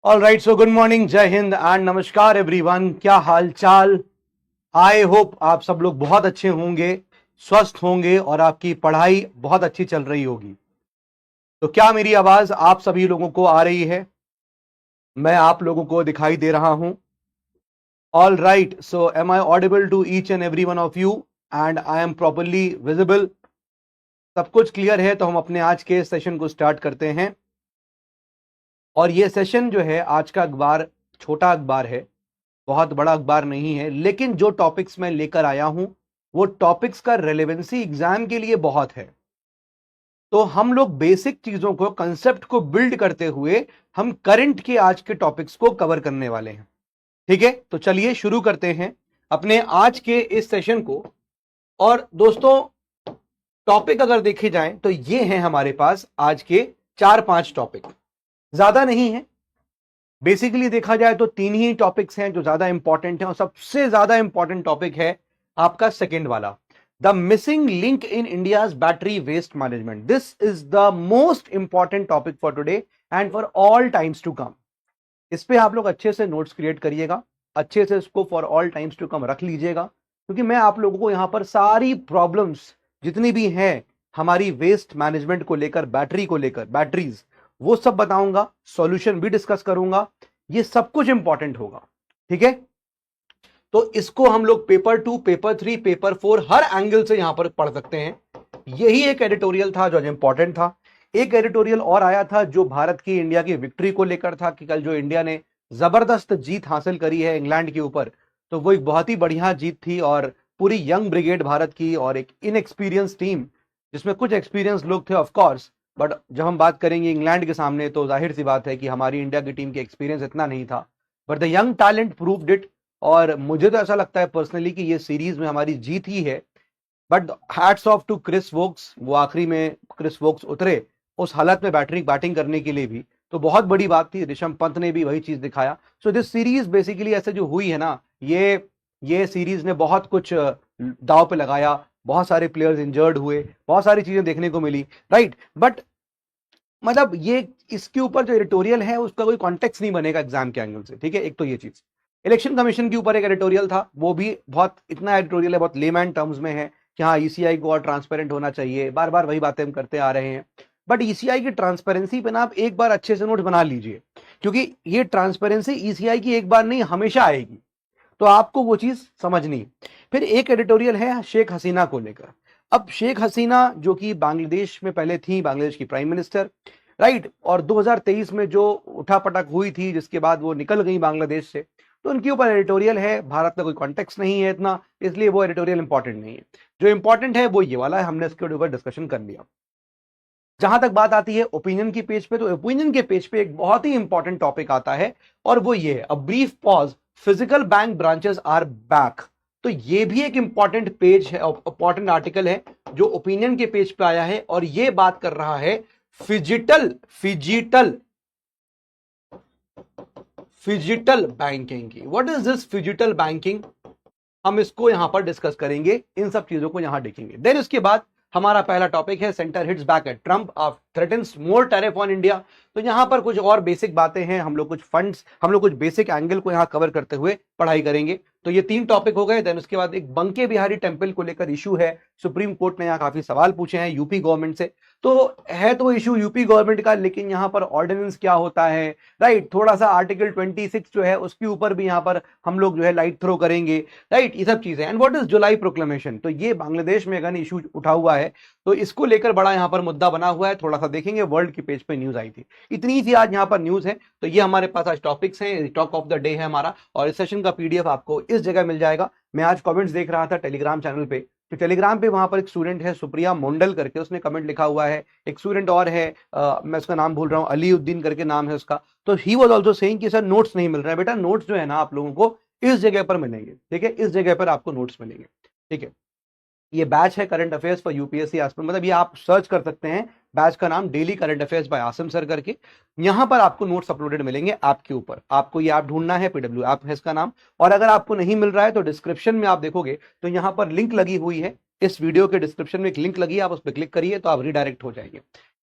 All right, so good morning, जय Hind and नमस्कार everyone. क्या हाल चाल। आई होप आप सब लोग बहुत अच्छे होंगे, स्वस्थ होंगे और आपकी पढ़ाई बहुत अच्छी चल रही होगी। तो क्या मेरी आवाज आप सभी लोगों को आ रही है? मैं आप लोगों को दिखाई दे रहा हूं? All right, so am I audible to each and every one of you and I am properly visible? सब कुछ क्लियर है तो हम अपने आज के सेशन को स्टार्ट करते हैं। और ये सेशन जो है, आज का अखबार छोटा अखबार है, बहुत बड़ा अखबार नहीं है, लेकिन जो टॉपिक्स मैं लेकर आया हूं वो टॉपिक्स का रेलेवेंसी एग्जाम के लिए बहुत है। तो हम लोग बेसिक चीजों को, कंसेप्ट को बिल्ड करते हुए हम करंट के आज के टॉपिक्स को कवर करने वाले हैं। ठीक है, तो चलिए शुरू करते हैं अपने आज के इस सेशन को। और दोस्तों, टॉपिक अगर देखे जाएं तो ये हैं हमारे पास आज के 4-5 टॉपिक, ज्यादा नहीं है। बेसिकली देखा जाए तो 3 ही टॉपिक्स हैं जो ज्यादा इंपॉर्टेंट हैं, और सबसे ज्यादा इंपॉर्टेंट टॉपिक है आपका सेकेंड वाला, the missing link in India's battery waste management. This is the most important topic for today and for all times to come. इस पे आप लोग अच्छे से नोट्स क्रिएट करिएगा, अच्छे से इसको for all times to come रख लीजिएगा, क्योंकि मैं आप लोगों को यहां पर सारी प्रॉब्लम्स जितनी भी हैं हमारी वेस्ट मैनेजमेंट को लेकर, बैटरी को लेकर, बैटरीज, वो सब बताऊंगा, सॉल्यूशन भी डिस्कस करूंगा। ये सब कुछ इंपॉर्टेंट होगा। ठीक है, तो इसको हम लोग पेपर 2, पेपर 3, पेपर 4 हर एंगल से यहां पर पढ़ सकते हैं। यही एक एडिटोरियल था जो इंपॉर्टेंट था। एक एडिटोरियल और आया था जो भारत की, इंडिया की विक्ट्री को लेकर था कि कल जो इंडिया ने जबरदस्त जीत हासिल करी है इंग्लैंड के ऊपर, तो वो एक बहुत ही बढ़िया जीत थी। और पूरी यंग ब्रिगेड भारत की और एक इनएक्सपीरियंस टीम, जिसमें कुछ एक्सपीरियंस लोग थे ऑफकोर्स, बट जब हम बात करेंगे इंग्लैंड के सामने तो जाहिर सी बात है कि हमारी इंडिया की टीम के एक्सपीरियंस इतना नहीं था, but the young talent proved it. और मुझे तो ऐसा लगता है पर्सनली कि ये सीरीज में हमारी जीत ही है। But hats off to Chris Woakes, वो आखिरी में क्रिस वोक्स उतरे उस हालत में बैटिंग करने के लिए भी, तो बहुत बड़ी बात थी। ऋषभ पंत ने भी वही चीज दिखाया। सो दिस सीरीज बेसिकली ऐसे जो हुई है ना, ये सीरीज ने बहुत कुछ दांव पे लगाया, बहुत सारे प्लेयर्स इंजर्ड हुए, बहुत सारी चीजें देखने को मिली, राइट। बट मतलब ये इसके ऊपर जो एडिटोरियल है उसका कोई कॉन्टेक्स्ट नहीं बनेगा एग्जाम के एंगल से। ठीक है, एक तो ये चीज। इलेक्शन कमीशन के ऊपर एक एडिटोरियल था, वो भी बहुत, इतना एडिटोरियल है, बहुत लेमैन टर्म्स में है कि हाँ ईसीआई को और ट्रांसपेरेंट होना चाहिए। बार बार वही बातें हम करते आ रहे हैं, बट ईसीआई की ट्रांसपेरेंसी पे ना आप एक बार अच्छे से नोट बना लीजिए, क्योंकि ये ट्रांसपेरेंसी ईसीआई की एक बार नहीं हमेशा आएगी, तो आपको वो चीज समझनी है। फिर एक एडिटोरियल है शेख हसीना को लेकर। अब शेख हसीना जो कि बांग्लादेश में पहले थी, बांग्लादेश की प्राइम मिनिस्टर, राइट, और 2023 में जो उठापटक हुई थी जिसके बाद वो निकल गई बांग्लादेश से, तो उनके ऊपर एडिटोरियल है। भारत का कोई कॉन्टेक्स्ट नहीं है इतना, इसलिए वो एडिटोरियल इंपॉर्टेंट नहीं है। जो इंपॉर्टेंट है वो ये वाला है, हमने इसके ऊपर डिस्कशन कर लिया। जहां तक बात आती है ओपिनियन की पेज पे, तो ओपिनियन के पेज पे एक बहुत ही इंपॉर्टेंट टॉपिक आता है, और वो ये है, a brief pause, physical bank branches are back. तो ये भी एक इंपॉर्टेंट पेज है, इंपॉर्टेंट आर्टिकल है जो ओपिनियन के पेज पे आया है, और ये बात कर रहा है फिजिटल फिजिटल फिजिटल बैंकिंग की। What is this phygital banking, हम इसको यहां पर डिस्कस करेंगे, इन सब चीजों को यहां देखेंगे। देन उसके बाद हमारा पहला टॉपिक है, centre hits back at Trump, threatens more tariff on India. तो यहां पर कुछ और बेसिक बातें हैं, हम लोग कुछ फंड्स, हम लोग कुछ बेसिक एंगल को यहां कवर करते हुए पढ़ाई करेंगे। तो ये 3 टॉपिक हो गए। देन उसके बाद एक बंके बिहारी टेम्पल को लेकर इशू है, सुप्रीम कोर्ट ने यहां काफी सवाल पूछे हैं यूपी गवर्नमेंट से। तो है तो इशू यूपी गवर्नमेंट का, लेकिन यहां पर ऑर्डिनेंस क्या होता है, राइट, थोड़ा सा आर्टिकल 26 जो है उसके ऊपर भी यहां पर हम लोग जो है लाइट थ्रो करेंगे, राइट, ये सब चीजें। And what is July proclamation, तो ये बांग्लादेश में अगर इशू उठा हुआ है, तो इसको लेकर बड़ा यहां पर मुद्दा बना हुआ है, थोड़ा सा देखेंगे। वर्ल्ड की पेज पे न्यूज आई थी, इतनी सी आज यहां पर न्यूज है। तो ये हमारे पास आज टॉपिक्स हैं, टॉक ऑफ द डे है हमारा, और इस सेशन का पीडीएफ आपको इस जगह मिल जाएगा। मैं आज कमेंट्स देख रहा था टेलीग्राम चैनल पे, तो टेलीग्राम पे वहां पर एक स्टूडेंट है सुप्रिया मोंडल करके, उसने कमेंट लिखा हुआ है। एक स्टूडेंट और है, मैं उसका नाम भूल रहा हूँ, अलीउद्दीन करके नाम है उसका। तो ही वाज आल्सो सेइंग कि सर नोट्स नहीं मिल रहा है। बेटा नोट्स जो है ना आप लोगों को इस जगह पर मिलेंगे, ठीक है, इस जगह पर आपको नोट्स मिलेंगे। ठीक है, ये बैच है करंट अफेयर्स फॉर यूपीएससी आसपास, मतलब ये आप सर्च कर सकते हैं, बैच का नाम daily current affairs by Asim sir करके। यहां पर आपको नोट्स अपलोडेड मिलेंगे ऐप के ऊपर, आपको ये ऐप ढूंढना है, पीडब्ल्यू ऐप है इसका नाम। और अगर आपको नहीं मिल रहा है तो डिस्क्रिप्शन में आप देखोगे तो यहां पर लिंक लगी हुई है, इस वीडियो के डिस्क्रिप्शन में एक लिंक लगी है, आप उस पर क्लिक करिए तो आप रिडायरेक्ट हो जाएंगे।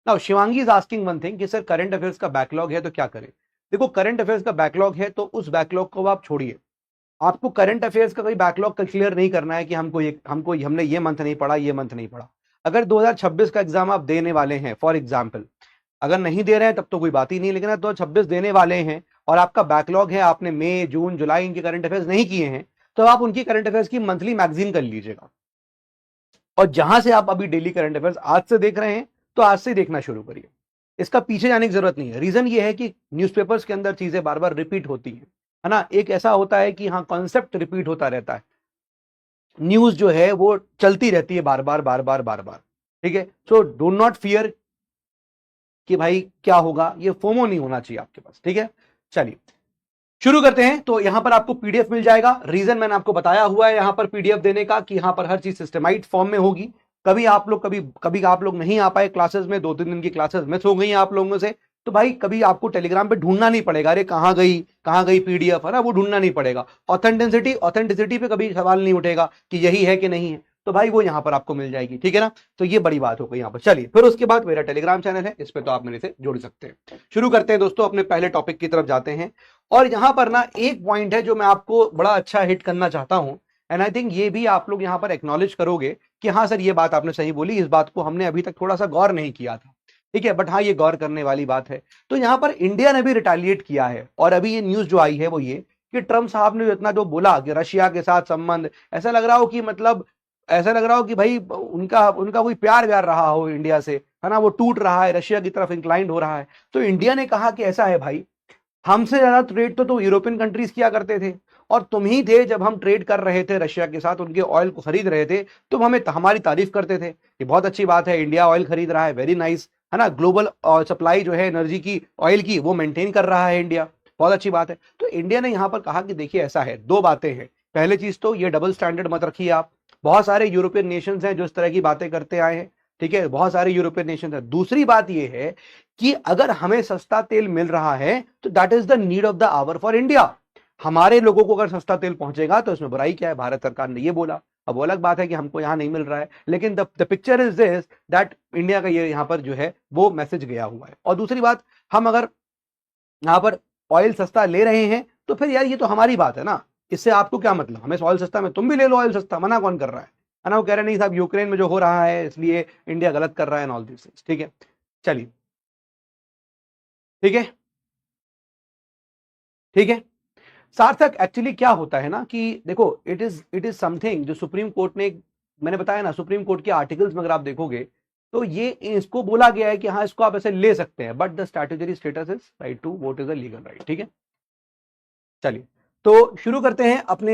Now Shivangi is asking one thing कि सर करंट अफेयर्स का बैकलॉग है तो क्या करें। देखो करंट अफेयर्स का बैकलॉग है, तो उस बैकलॉग को आप छोड़िए। आपको करंट अफेयर्स का कोई बैकलॉग क्लियर नहीं करना है कि हमने ये मंथ नहीं पढ़ा, ये मंथ नहीं पढ़ा। अगर 2026 का एग्जाम आप देने वाले हैं, फॉर एग्जाम्पल, अगर नहीं दे रहे हैं तब तो कोई बात ही नहीं, लेकिन 2026 देने वाले हैं और आपका बैकलॉग है, आपने मई, जून, जुलाई इनके करंट अफेयर्स नहीं किए हैं, तो आप उनकी करंट अफेयर्स की मंथली मैगजीन कर लीजिएगा। और जहां से आप अभी डेली करंट अफेयर्स आज से देख रहे हैं, तो आज से देखना शुरू करिए। इसका पीछे जाने की जरूरत नहीं है। रीजन ये है कि न्यूज़पेपर्स के अंदर चीजें बार बार रिपीट होती है ना। एक ऐसा होता है कि हाँ, कॉन्सेप्ट रिपीट होता रहता है, न्यूज जो है वो चलती रहती है बार बार बार बार बार बार। ठीक है, सो डो नॉट फियर कि भाई क्या होगा, ये फोमो नहीं होना चाहिए आपके पास। ठीक है, चलिए शुरू करते हैं। तो यहां पर आपको पीडीएफ मिल जाएगा। रीजन मैंने आपको बताया हुआ है यहां पर पीडीएफ देने का, कि यहां पर हर चीज सिस्टमाइज्ड फॉर्म में होगी। कभी आप लोग नहीं आ पाए क्लासेस में, 2-3 दिन की क्लासेस मिस हो गई आप लोगों से, तो भाई कभी आपको टेलीग्राम पे ढूंढना नहीं पड़ेगा, अरे कहां गई पीडीएफ, है ना, वो ढूंढना नहीं पड़ेगा। ऑथेंटिसिटी पे कभी सवाल नहीं उठेगा कि यही है कि नहीं है, तो भाई वो यहां पर आपको मिल जाएगी। ठीक है ना, तो ये बड़ी बात हो गई यहां पर। चलिए फिर उसके बाद मेरा टेलीग्राम चैनल है, इस पे तो आप मेरे से जुड़ सकते हैं। शुरू करते हैं दोस्तों, अपने पहले टॉपिक की तरफ जाते हैं। और यहां पर ना एक पॉइंट है जो मैं आपको बड़ा अच्छा हिट करना चाहता हूं, एंड आई थिंक ये भी आप लोग यहां पर एक्नॉलेज करोगे कि हाँ सर, ये बात आपने सही बोली, इस बात को हमने अभी तक थोड़ा सा गौर नहीं किया था। ठीक है, बट हाँ, ये गौर करने वाली बात है। तो यहां पर इंडिया ने भी रिटेलिएट किया है, और अभी ये न्यूज जो आई है वो ये कि ट्रम्प साहब ने इतना जो बोला कि रशिया के साथ संबंध, ऐसा लग रहा हो कि मतलब ऐसा लग रहा हो कि भाई उनका उनका कोई प्यार व्यार रहा हो इंडिया से, है ना, वो टूट रहा है, रशिया की तरफ इंक्लाइंड हो रहा है। तो इंडिया ने कहा कि ऐसा है भाई, हमसे ज्यादा ट्रेड तो यूरोपियन कंट्रीज किया करते थे, और तुम ही थे जब हम ट्रेड कर रहे थे रशिया के साथ, उनके ऑयल को खरीद रहे थे, तुम हमें हमारी तारीफ करते थे। ये बहुत अच्छी बात है, इंडिया ऑयल खरीद रहा है, वेरी नाइस, है ना। ग्लोबल सप्लाई जो है एनर्जी की, ऑयल की, वो मेंटेन कर रहा है इंडिया, बहुत अच्छी बात है। तो इंडिया ने यहां पर कहा कि देखिए ऐसा है, दो बातें हैं। पहले चीज तो ये डबल स्टैंडर्ड मत रखिए आप, बहुत सारे यूरोपियन नेशंस हैं जो इस तरह की बातें करते आए हैं। ठीक है, बहुत सारे यूरोपियन नेशंस हैं। दूसरी बात यह है कि अगर हमें सस्ता तेल मिल रहा है तो that is the need of the hour for India. हमारे लोगों को अगर सस्ता तेल पहुंचेगा तो इसमें बुराई क्या है, भारत सरकार ने ये बोला। अब वो अलग बात है कि हमको यहां नहीं मिल रहा है, लेकिन the picture is this that India का ये यहां पर जो है वो मैसेज गया हुआ है। और दूसरी बात, हम अगर यहां पर ऑयल सस्ता ले रहे हैं तो फिर यार ये तो हमारी बात है ना, इससे आपको क्या मतलब, हमें ऑयल सस्ता में तुम भी ले लो ऑयल सस्ता, मना कौन कर रहा है ना। वो कह रहे नहीं साहब, यूक्रेन में जो हो रहा है इसलिए इंडिया गलत कर रहा है, ऑल दिस। ठीक है, चलिए, ठीक है, ठीक है। सार्थक, एक्चुअली क्या होता है ना कि देखो, इट इज समथिंग जो सुप्रीम कोर्ट ने, मैंने बताया ना, सुप्रीम कोर्ट के आर्टिकल्स में अगर आप देखोगे तो ये इसको बोला गया है कि हाँ, इसको आप ऐसे ले सकते हैं, but the statutory status is right to vote is a legal right. ठीक है, चलिए तो शुरू करते हैं अपने